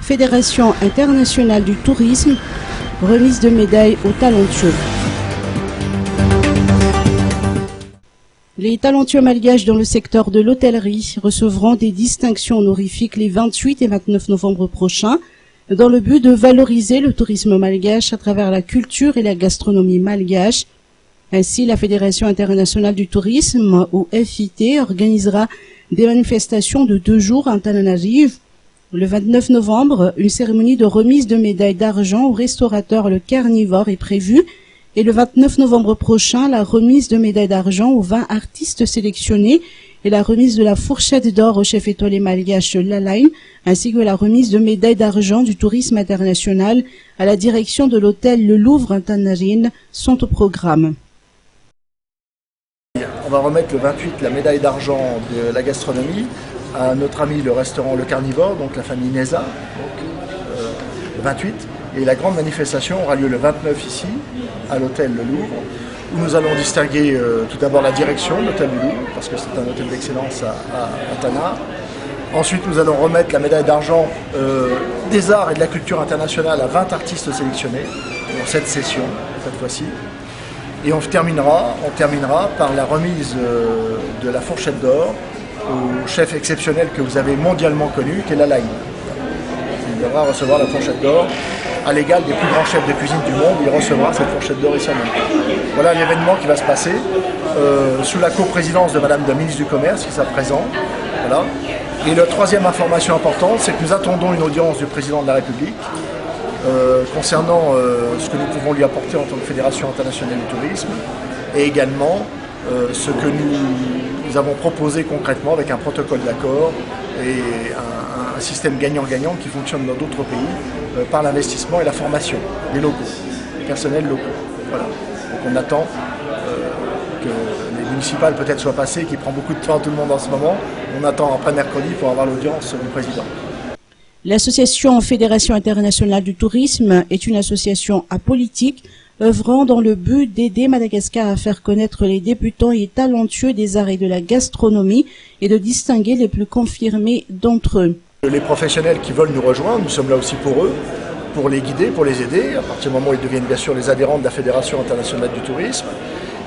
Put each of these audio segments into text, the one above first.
Fédération internationale du tourisme, remise de médailles aux talentueux. Les talentueux malgaches dans le secteur de l'hôtellerie recevront des distinctions honorifiques les 28 et 29 novembre prochains dans le but de valoriser le tourisme malgache à travers la culture et la gastronomie malgache. Ainsi, la Fédération internationale du tourisme, ou FIT, organisera des manifestations de 2 jours à Antananarive. Le 29 novembre, une cérémonie de remise de médailles d'argent au restaurateur Le Carnivore est prévue. Et le 29 novembre prochain, la remise de médailles d'argent aux 20 artistes sélectionnés et la remise de la fourchette d'or au chef étoilé malgache Lalain, ainsi que la remise de médailles d'argent du tourisme international à la direction de l'hôtel Le Louvre Antananarive sont au programme. On va remettre le 28 la médaille d'argent de la gastronomie à notre ami le restaurant Le Carnivore, donc la famille Neza, le 28. Et la grande manifestation aura lieu le 29 ici, à l'hôtel Le Louvre, où nous allons distinguer tout d'abord la direction de l'hôtel Le Louvre, parce que c'est un hôtel d'excellence à Tana. Ensuite, nous allons remettre la médaille d'argent des arts et de la culture internationale à 20 artistes sélectionnés dans cette session, cette fois-ci. Et on terminera par la remise de la fourchette d'or au chef exceptionnel que vous avez mondialement connu, qui est Lalain. Il devra recevoir la fourchette d'or à l'égal des plus grands chefs de cuisine du monde. Il recevra cette fourchette d'or ici en même temps. Voilà l'événement qui va se passer sous la coprésidence de Madame la ministre du Commerce qui sera présente. Voilà. Et la troisième information importante, c'est que nous attendons une audience du président de la République concernant ce que nous pouvons lui apporter en tant que Fédération internationale du tourisme et également ce que nous avons proposé concrètement avec un protocole d'accord et un système gagnant-gagnant qui fonctionne dans d'autres pays par l'investissement et la formation des locaux, des personnels locaux. Voilà. Donc on attend que les municipales peut-être soient passées, qui prend beaucoup de temps à tout le monde en ce moment. On attend après mercredi pour avoir l'audience du président. L'association Fédération internationale du tourisme est une association apolitique œuvrant dans le but d'aider Madagascar à faire connaître les débutants et talentueux des arts et de la gastronomie et de distinguer les plus confirmés d'entre eux. Les professionnels qui veulent nous rejoindre, nous sommes là aussi pour eux, pour les guider, pour les aider, à partir du moment où ils deviennent bien sûr les adhérents de la Fédération internationale du tourisme,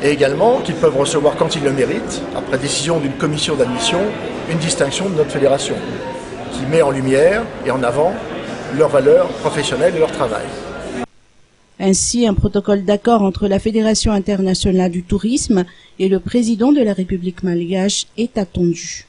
et également qu'ils peuvent recevoir quand ils le méritent, après décision d'une commission d'admission, une distinction de notre fédération, qui met en lumière et en avant leurs valeurs professionnelles et leur travail. Ainsi, un protocole d'accord entre la Fédération internationale du tourisme et le président de la République malgache est attendu.